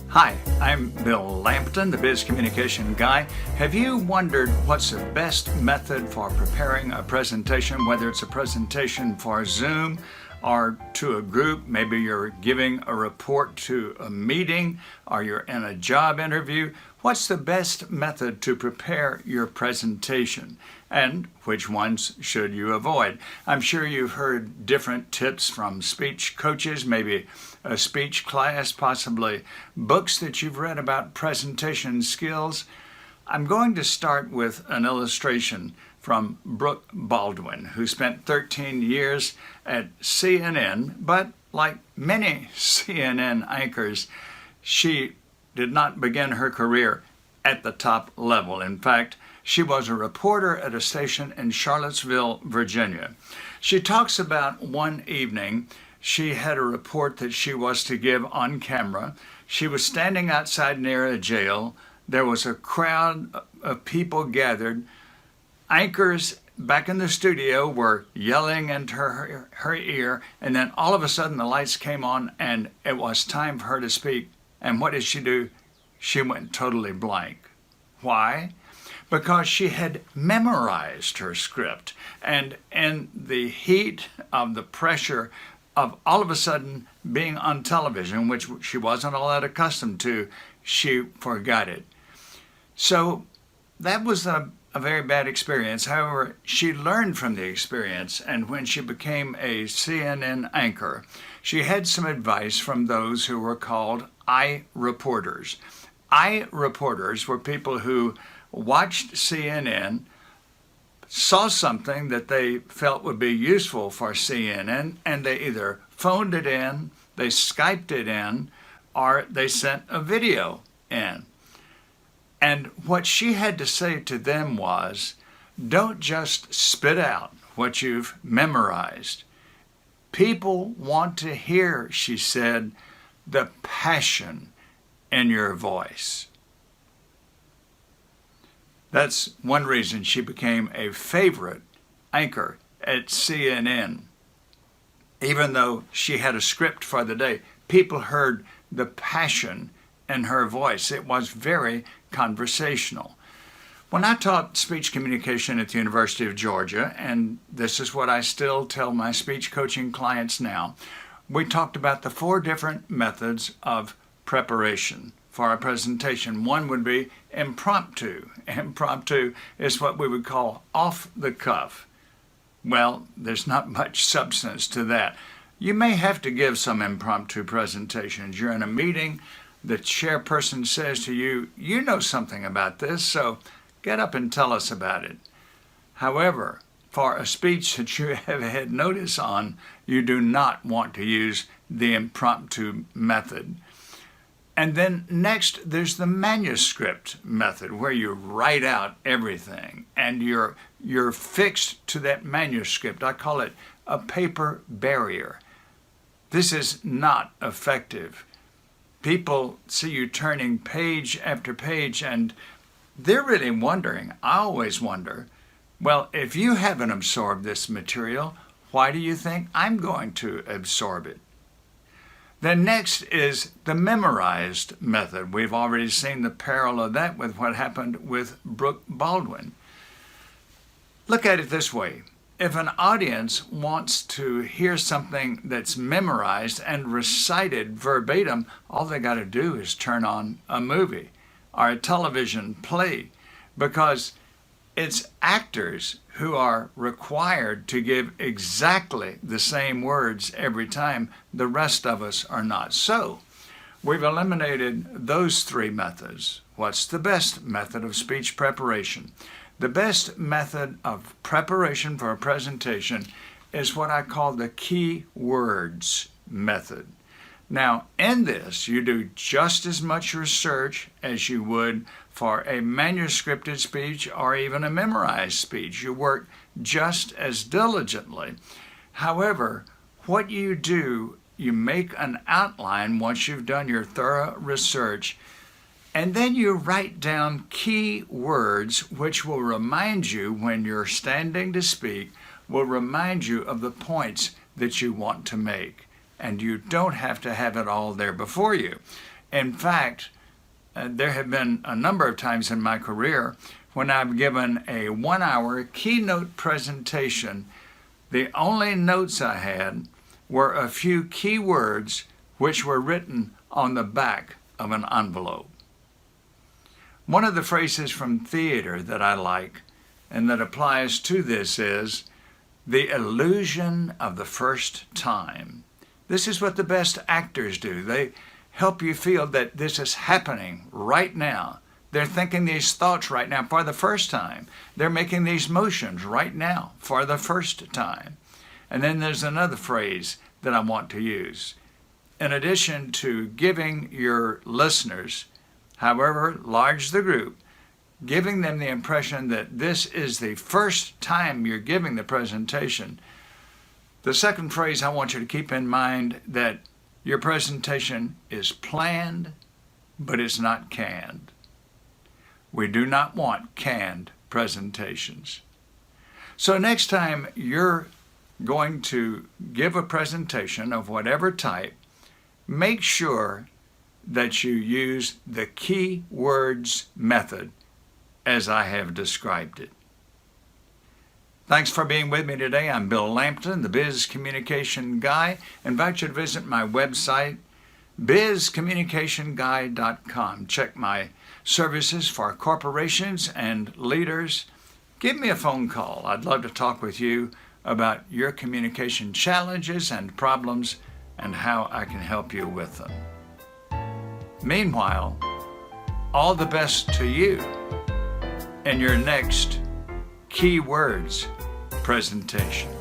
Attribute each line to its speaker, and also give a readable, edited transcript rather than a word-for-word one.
Speaker 1: Hi, I'm Bill Lampton, the Biz Communication Guy. Have you wondered what's the best method for preparing a presentation, whether it's a presentation for Zoom or to a group? Maybe you're giving a report to a meeting or you're in a job interview. What's the best method to prepare your presentation? And which ones should you avoid? I'm sure you've heard different tips from speech coaches, maybe a speech class, possibly books that you've read about presentation skills. I'm going to start with an illustration from Brooke Baldwin, who spent 13 years at CNN, but like many CNN anchors, she did not begin her career at the top level. In fact, she was a reporter at a station in Charlottesville, Virginia. She talks about one evening she had a report that she was to give on camera. She was standing outside near a jail. There was a crowd of people gathered. Anchors back in the studio were yelling into her ear, and then all of a sudden the lights came on and it was time for her to speak. And what did she do? She went totally blank. Why? Because she had memorized her script, and in the heat of the pressure of all of a sudden being on television, which she wasn't all that accustomed to, she forgot it. So that was a very bad experience. However, she learned from the experience, and when she became a CNN anchor, she had some advice from those who were called eye reporters. Eye reporters were people who watched CNN, saw something that they felt would be useful for CNN, and they either phoned it in, they Skyped it in, or they sent a video in. And what she had to say to them was, don't just spit out what you've memorized. People want to hear, she said, the passion in your voice. That's one reason she became a favorite anchor at CNN. Even though she had a script for the day, people heard the passion in her voice. It was very conversational. When I taught speech communication at the University of Georgia, and this is what I still tell my speech coaching clients now, we talked about the 4 different methods of preparation for a presentation. One would be impromptu. Impromptu is what we would call off the cuff. Well, there's not much substance to that. You may have to give some impromptu presentations. You're in a meeting, the chairperson says to you, you know something about this, so get up and tell us about it. However, for a speech that you have had notice on, you do not want to use the impromptu method. And then next, there's the manuscript method, where you write out everything and you're fixed to that manuscript. I call it a paper barrier. This is not effective. People see you turning page after page, and they're really wondering, I always wonder, well, if you haven't absorbed this material, why do you think I'm going to absorb it? Then next is the memorized method. We've already seen the peril of that with what happened with Brooke Baldwin. Look at it this way. If an audience wants to hear something that's memorized and recited verbatim, all they got to do is turn on a movie or a television play, because it's actors who are required to give exactly the same words every time. The rest of us are not. So we've eliminated those 3 methods. What's the best method of speech preparation? The best method of preparation for a presentation is what I call the key words method. Now, in this, you do just as much research as you would for a manuscripted speech or even a memorized speech. You work just as diligently. However, what you do, you make an outline once you've done your thorough research, and then you write down key words which will remind you when you're standing to speak, will remind you of the points that you want to make. And you don't have to have it all there before you. In fact, there have been a number of times in my career when I've given a 1-hour keynote presentation. The only notes I had were a few key words which were written on the back of an envelope. One of the phrases from theater that I like and that applies to this is the illusion of the first time. This is what the best actors do. They help you feel that this is happening right now. They're thinking these thoughts right now for the first time. They're making these motions right now for the first time. And then there's another phrase that I want to use. In addition to giving your listeners, however large the group, giving them the impression that this is the first time you're giving the presentation, the second phrase I want you to keep in mind that your presentation is planned, but it's not canned. We do not want canned presentations. So next time you're going to give a presentation of whatever type, make sure that you use the key words method as I have described it. Thanks for being with me today. I'm Bill Lampton, the Biz Communication Guy. I invite you to visit my website, bizcommunicationguy.com. Check my services for corporations and leaders. Give me a phone call. I'd love to talk with you about your communication challenges and problems and how I can help you with them. Meanwhile, all the best to you in your next Keywords presentation.